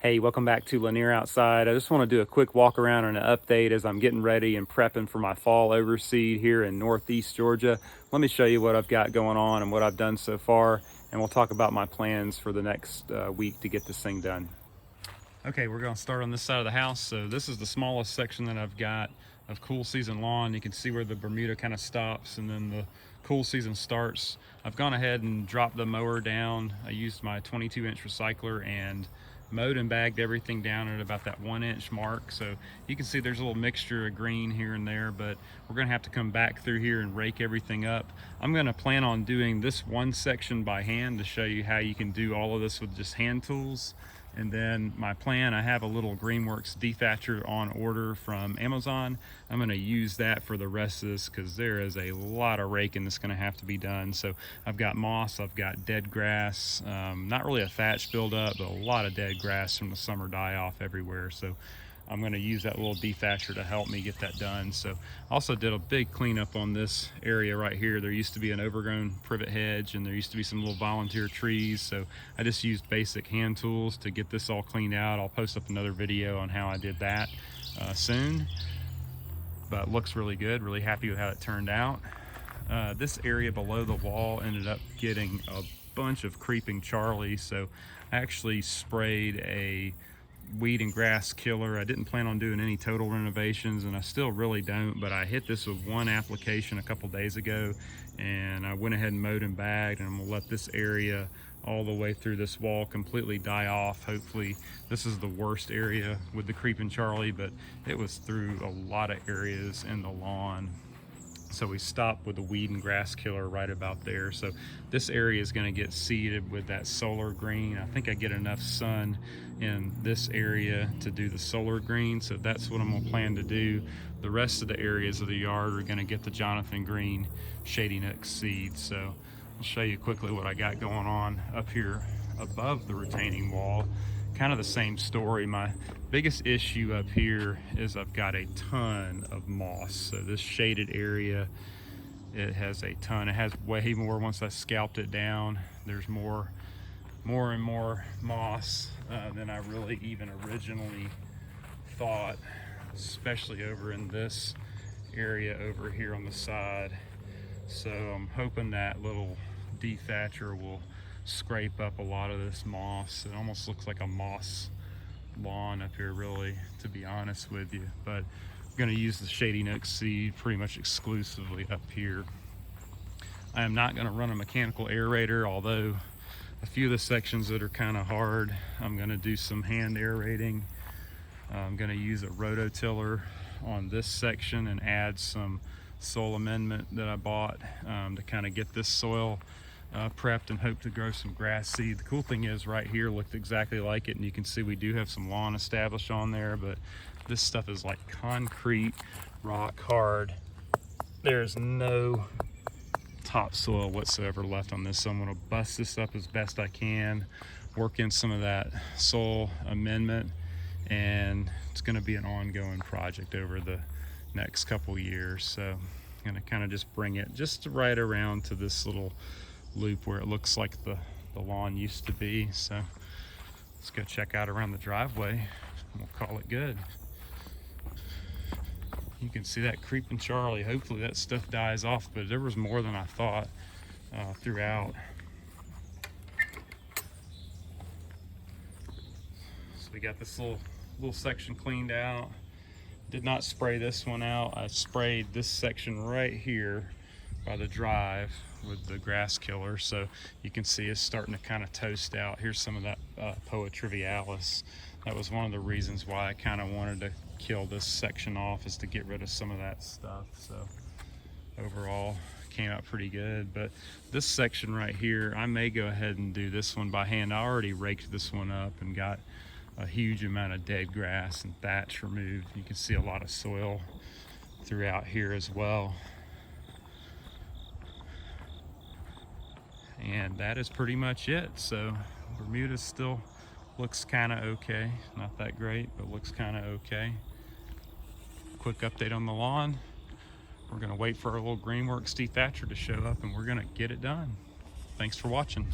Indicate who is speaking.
Speaker 1: Hey, welcome back to Lanier Outside. I just want to do a quick walk around and an update as I'm getting ready and prepping for my fall overseed here in Northeast Georgia. Let me show you what I've got going on and what I've done so far, and we'll talk about my plans for the next week to get this thing done. Okay, we're going to start on this side of the house. So this is the smallest section that I've got of cool season lawn. You can see where the Bermuda kind of stops and then the cool season starts. I've gone ahead and dropped the mower down. I used my 22-inch recycler and mowed and bagged everything down at about that 1-inch mark. So you can see there's a little mixture of green here and there, but we're gonna have to come back through here and rake everything up. I'm gonna plan on doing this one section by hand to show you how you can do all of this with just hand tools. And then my plan, I have a little Greenworks de-thatcher on order from Amazon. I'm gonna use that for the rest of this because there is a lot of raking that's gonna have to be done. So I've got moss, I've got dead grass, not really a thatch buildup, but a lot of dead grass from the summer die off everywhere. So I'm gonna use that little de-thatcher to help me get that done. So I also did a big cleanup on this area right here. There used to be an overgrown privet hedge and there used to be some little volunteer trees. So I just used basic hand tools to get this all cleaned out. I'll post up another video on how I did that soon, but looks really good. Really happy with how it turned out. This area below the wall ended up getting a bunch of creeping Charlie. So I actually sprayed a weed and grass killer. I didn't plan on doing any total renovations and I still really don't, but I hit this with one application a couple days ago and I went ahead and mowed and bagged, and I'm gonna let this area all the way through this wall completely die off. Hopefully this is the worst area with the creeping Charlie, but it was through a lot of areas in the lawn. So we stopped with the weed and grass killer right about there. So this area is going to get seeded with that solar green. I think I get enough sun in this area to do the solar green. So that's what I'm going to plan to do. The rest of the areas of the yard are going to get the Jonathan Green Shady Nook seed. So I'll show you quickly what I got going on up here above the retaining wall. Kind of the same story. My biggest issue up here is I've got a ton of moss. So this shaded area, it has a ton. It has way more once I scalped it down. There's more and more moss than I really even originally thought, especially over in this area over here on the side. So I'm hoping that little de-thatcher will scrape up a lot of this moss. It almost looks like a moss lawn up here, really, to be honest with you. But I'm going to use the Shady Nook seed pretty much exclusively up here. I am not going to run a mechanical aerator, although a few of the sections that are kind of hard, I'm going to do some hand aerating. I'm going to use a rototiller on this section and add some soil amendment that I bought to kind of get this soil prepped and hope to grow some grass seed. The cool thing is right here looked exactly like it, and you can see we do have some lawn established on there, but this stuff is like concrete, rock hard. There's no topsoil whatsoever left on this, so I'm going to bust this up as best I can, work in some of that soil amendment, and it's going to be an ongoing project over the next couple years. So I'm going to kind of just bring it just right around to this little loop where it looks like the lawn used to be. So let's go check out around the driveway and we'll call it good. You can see that creeping Charlie. Hopefully that stuff dies off, but there was more than I thought throughout. So we got this little section cleaned out. Did not spray this one out. I sprayed this section right here by the drive with the grass killer, so you can see it's starting to kind of toast out. Here's some of that Poa trivialis. That was one of the reasons why I kind of wanted to kill this section off, is to get rid of some of that stuff. So overall came out pretty good. But this section right here, I may go ahead and do this one by hand. I already raked this one up and got a huge amount of dead grass and thatch removed. You can see a lot of soil throughout here as well. And that is pretty much it. So Bermuda still looks kind of okay. Not that great, but looks kind of okay. Quick update on the lawn. We're gonna wait for our little Greenworks de-thatcher to show up and we're gonna get it done. Thanks for watching.